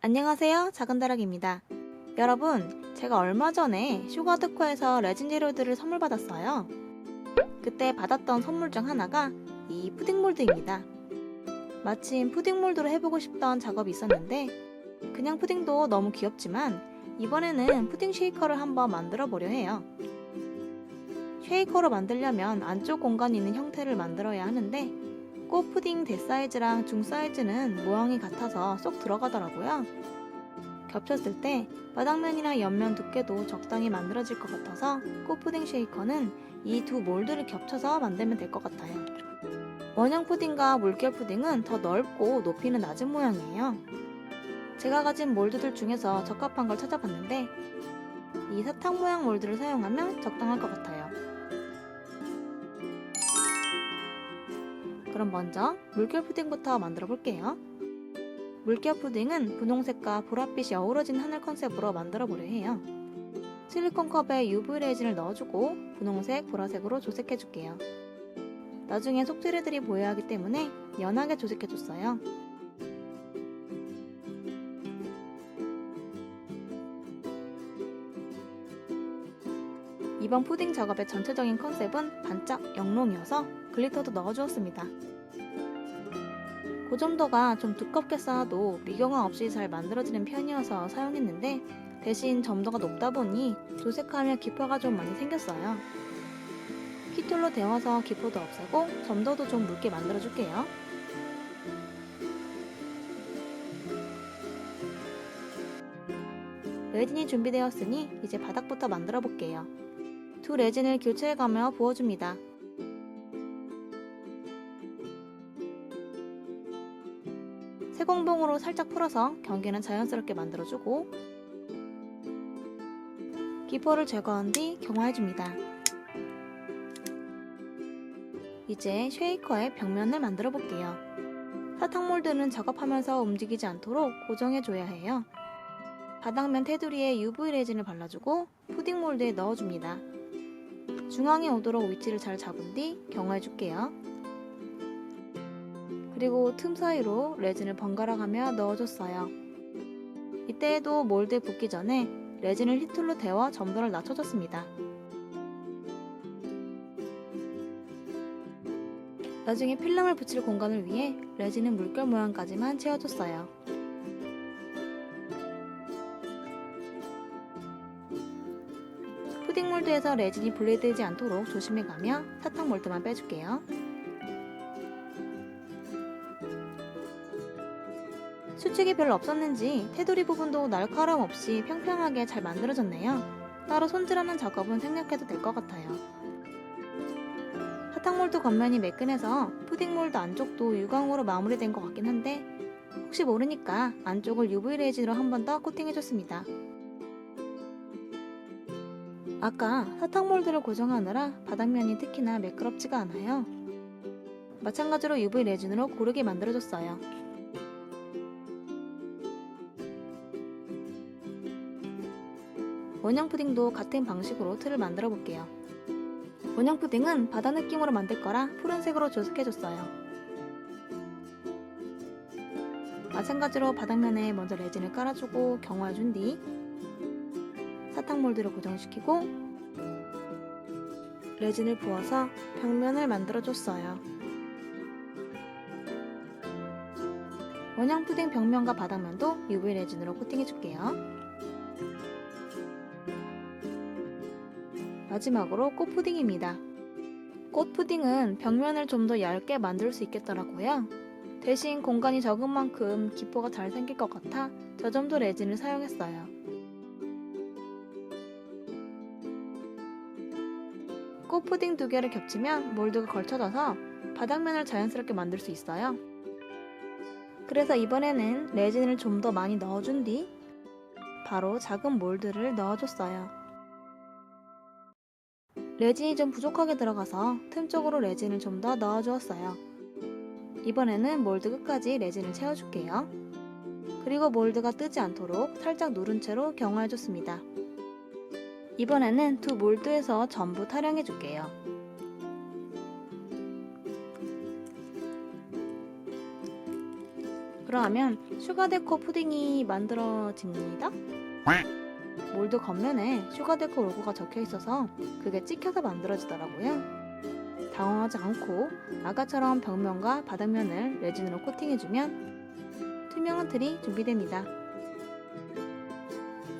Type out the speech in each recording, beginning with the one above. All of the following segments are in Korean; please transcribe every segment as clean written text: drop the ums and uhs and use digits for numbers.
안녕하세요, 작은다락입니다. 여러분, 제가 얼마 전에 슈가드코에서 레진 재료들을 선물 받았어요. 그때 받았던 선물 중 하나가 이 푸딩 몰드입니다. 마침 푸딩 몰드로 해보고 싶던 작업이 있었는데 그냥 푸딩도 너무 귀엽지만 이번에는 푸딩 쉐이커를 한번 만들어 보려 해요. 쉐이커로 만들려면 안쪽 공간이 있는 형태를 만들어야 하는데 꼭 푸딩 대사이즈랑 중사이즈는 모양이 같아서 쏙 들어가더라고요. 겹쳤을 때 바닥면이나 옆면 두께도 적당히 만들어질 것 같아서 꼭 푸딩 쉐이커는 이 두 몰드를 겹쳐서 만들면 될 것 같아요. 원형 푸딩과 물결 푸딩은 더 넓고 높이는 낮은 모양이에요. 제가 가진 몰드들 중에서 적합한 걸 찾아봤는데 이 사탕 모양 몰드를 사용하면 적당할 것 같아요. 그럼 먼저 물결 푸딩부터 만들어 볼게요. 물결 푸딩은 분홍색과 보랏빛이 어우러진 하늘 컨셉으로 만들어 보려 해요. 실리콘 컵에 UV 레진을 넣어주고 분홍색, 보라색으로 조색해 줄게요. 나중에 속재료들이 보여야 하기 때문에 연하게 조색해 줬어요. 이번 푸딩 작업의 전체적인 컨셉은 반짝 영롱이어서 글리터도 넣어주었습니다. 고점도가 좀 두껍게 쌓아도 미경화 없이 잘 만들어지는 편이어서 사용했는데 대신 점도가 높다 보니 조색하며 기포가 좀 많이 생겼어요. 키툴로 데워서 기포도 없애고 점도도 좀 묽게 만들어줄게요. 레진이 준비되었으니 이제 바닥부터 만들어 볼게요. 두 레진을 교체해가며 부어줍니다. 세공봉으로 살짝 풀어서 경계는 자연스럽게 만들어주고 기포를 제거한 뒤 경화해줍니다. 이제 쉐이커의 벽면을 만들어 볼게요. 사탕 몰드는 작업하면서 움직이지 않도록 고정해줘야 해요. 바닥면 테두리에 UV 레진을 발라주고 푸딩 몰드에 넣어줍니다. 중앙에 오도록 위치를 잘 잡은 뒤 경화해줄게요. 그리고 틈 사이로 레진을 번갈아 가며 넣어줬어요. 이때에도 몰드에 붓기 전에 레진을 히툴로 데워 점도를 낮춰줬습니다. 나중에 필름을 붙일 공간을 위해 레진은 물결 모양까지만 채워줬어요. 푸딩 몰드에서 레진이 분리되지 않도록 조심해가며 사탕 몰드만 빼줄게요. 수축이 별로 없었는지 테두리 부분도 날카로움 없이 평평하게 잘 만들어졌네요. 따로 손질하는 작업은 생략해도 될 것 같아요. 사탕 몰드 겉면이 매끈해서 푸딩 몰드 안쪽도 유광으로 마무리된 것 같긴 한데 혹시 모르니까 안쪽을 UV 레진으로 한 번 더 코팅해줬습니다. 아까 사탕 몰드를 고정하느라 바닥면이 특히나 매끄럽지가 않아요. 마찬가지로 UV 레진으로 고르게 만들어줬어요. 원형 푸딩도 같은 방식으로 틀을 만들어 볼게요. 원형 푸딩은 바다 느낌으로 만들 거라 푸른색으로 조색해줬어요. 마찬가지로 바닥면에 먼저 레진을 깔아주고 경화해준 뒤 사탕 몰드를 고정시키고 레진을 부어서 벽면을 만들어줬어요. 원형 푸딩 벽면과 바닥면도 UV 레진으로 코팅해줄게요. 마지막으로 꽃 푸딩입니다. 꽃 푸딩은 벽면을 좀 더 얇게 만들 수 있겠더라고요. 대신 공간이 적은 만큼 기포가 잘 생길 것 같아 저점도 레진을 사용했어요. 꽃 푸딩 두 개를 겹치면 몰드가 걸쳐져서 바닥면을 자연스럽게 만들 수 있어요. 그래서 이번에는 레진을 좀 더 많이 넣어준 뒤 바로 작은 몰드를 넣어줬어요. 레진이 좀 부족하게 들어가서 틈 쪽으로 레진을 좀 더 넣어주었어요. 이번에는 몰드 끝까지 레진을 채워줄게요. 그리고 몰드가 뜨지 않도록 살짝 누른 채로 경화해줬습니다. 이번에는 두 몰드에서 전부 타령해줄게요. 그러하면 슈가데코 푸딩이 만들어집니다. 몰드 겉면에 슈가데코 로고가 적혀 있어서 그게 찍혀서 만들어지더라고요. 당황하지 않고 아까처럼 벽면과 바닥면을 레진으로 코팅해주면 투명한 틀이 준비됩니다.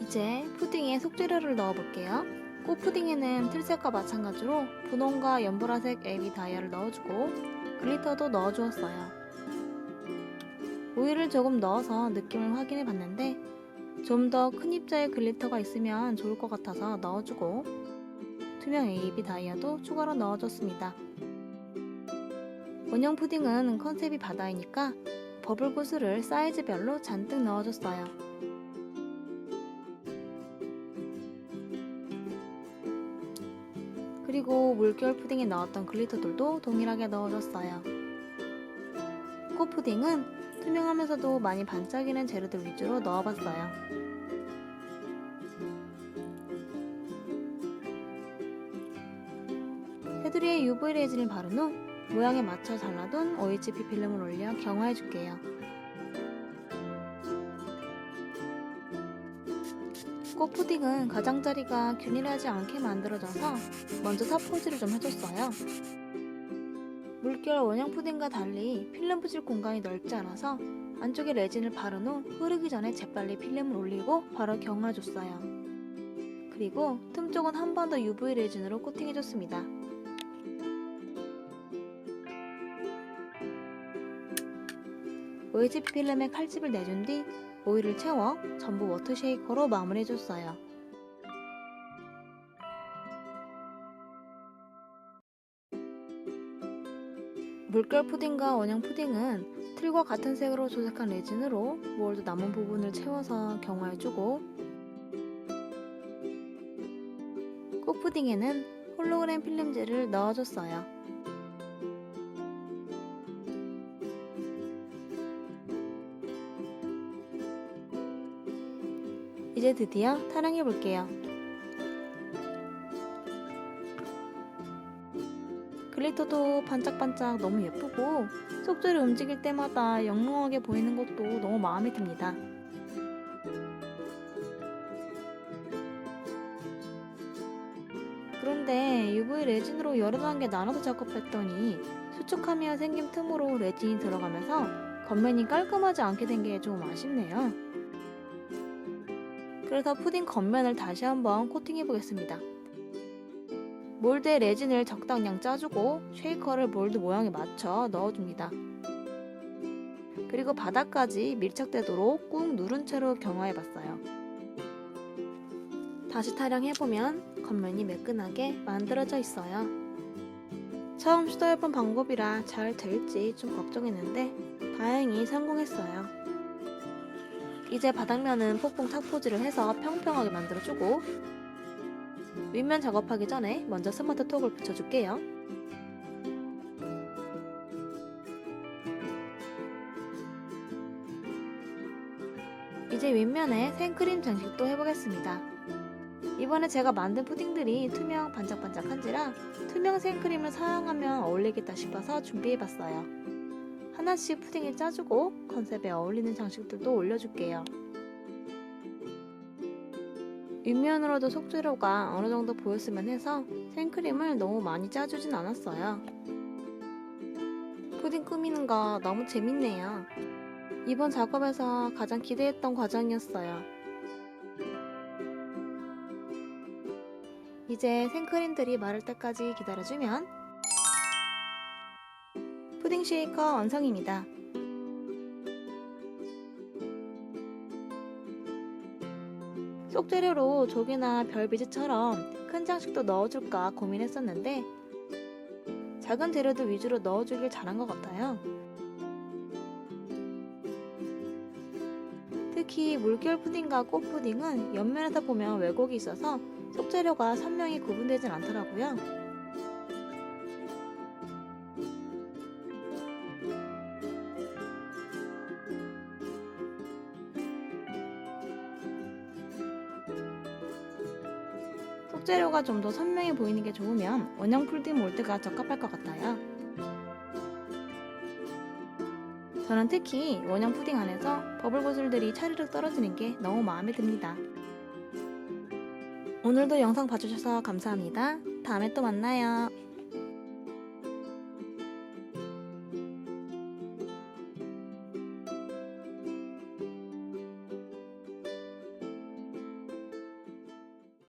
이제 푸딩에 속재료를 넣어볼게요. 꽃푸딩에는 틀색과 마찬가지로 분홍과 연보라색 AB 다이아를 넣어주고 글리터도 넣어주었어요. 오일을 조금 넣어서 느낌을 확인해 봤는데 좀 더 큰 입자의 글리터가 있으면 좋을 것 같아서 넣어주고 투명 AB 다이아도 추가로 넣어줬습니다. 원형 푸딩은 컨셉이 바다이니까 버블 구슬을 사이즈별로 잔뜩 넣어줬어요. 그리고 물결 푸딩에 넣었던 글리터들도 동일하게 넣어줬어요. 꽃푸딩은 투명하면서도 많이 반짝이는 재료들 위주로 넣어봤어요. 테두리에 UV 레진을 바른 후 모양에 맞춰 잘라둔 OHP 필름을 올려 경화해줄게요. 꽃푸딩은 가장자리가 균일하지 않게 만들어져서 먼저 삽포질을 좀 해줬어요. 물결 원형 푸딩과 달리 필름 붙일 공간이 넓지 않아서 안쪽에 레진을 바른 후 흐르기 전에 재빨리 필름을 올리고 바로 경화해줬어요. 그리고 틈 쪽은 한 번 더 UV 레진으로 코팅해줬습니다. OHP 필름에 칼집을 내준 뒤 오일을 채워 전부 워터 쉐이커로 마무리해줬어요. 물결 푸딩과 원형 푸딩은 틀과 같은 색으로 조색한 레진으로 몰드 남은 부분을 채워서 경화해주고 꽃푸딩에는 홀로그램 필름젤을 넣어줬어요. 이제 드디어 타령해볼게요. 글리터도 반짝반짝 너무 예쁘고 속재를 움직일 때마다 영롱하게 보이는 것도 너무 마음에 듭니다. 그런데 UV 레진으로 여러 단계 나눠서 작업했더니 수축하며 생긴 틈으로 레진이 들어가면서 겉면이 깔끔하지 않게 된 게 좀 아쉽네요. 그래서 푸딩 겉면을 다시 한번 코팅해 보겠습니다. 몰드에 레진을 적당량 짜주고 쉐이커를 몰드 모양에 맞춰 넣어줍니다. 그리고 바닥까지 밀착되도록 꾹 누른 채로 경화해봤어요. 다시 타령해보면 겉면이 매끈하게 만들어져 있어요. 처음 시도해본 방법이라 잘 될지 좀 걱정했는데 다행히 성공했어요. 이제 바닥면은 폭풍 탁포질을 해서 평평하게 만들어주고 윗면 작업하기 전에 먼저 스마트 톡을 붙여줄게요. 이제 윗면에 생크림 장식도 해보겠습니다. 이번에 제가 만든 푸딩들이 투명 반짝반짝한지라 투명 생크림을 사용하면 어울리겠다 싶어서 준비해봤어요. 하나씩 푸딩에 짜주고 컨셉에 어울리는 장식들도 올려줄게요. 윗면으로도 속재료가 어느정도 보였으면 해서 생크림을 너무 많이 짜주진 않았어요. 푸딩 꾸미는 거 너무 재밌네요. 이번 작업에서 가장 기대했던 과정이었어요. 이제 생크림들이 마를 때까지 기다려주면 푸딩 쉐이커 완성입니다. 속재료로 조개나 별비즈처럼 큰 장식도 넣어줄까 고민했었는데 작은 재료도 위주로 넣어주길 잘한 것 같아요. 특히 물결 푸딩과 꽃 푸딩은 옆면에서 보면 왜곡이 있어서 속재료가 선명히 구분되진 않더라고요. 속재료가 좀 더 선명해 보이는 게 좋으면 원형 푸딩 몰드가 적합할 것 같아요. 저는 특히 원형 푸딩 안에서 버블구슬들이 차르륵 떨어지는 게 너무 마음에 듭니다. 오늘도 영상 봐주셔서 감사합니다. 다음에 또 만나요.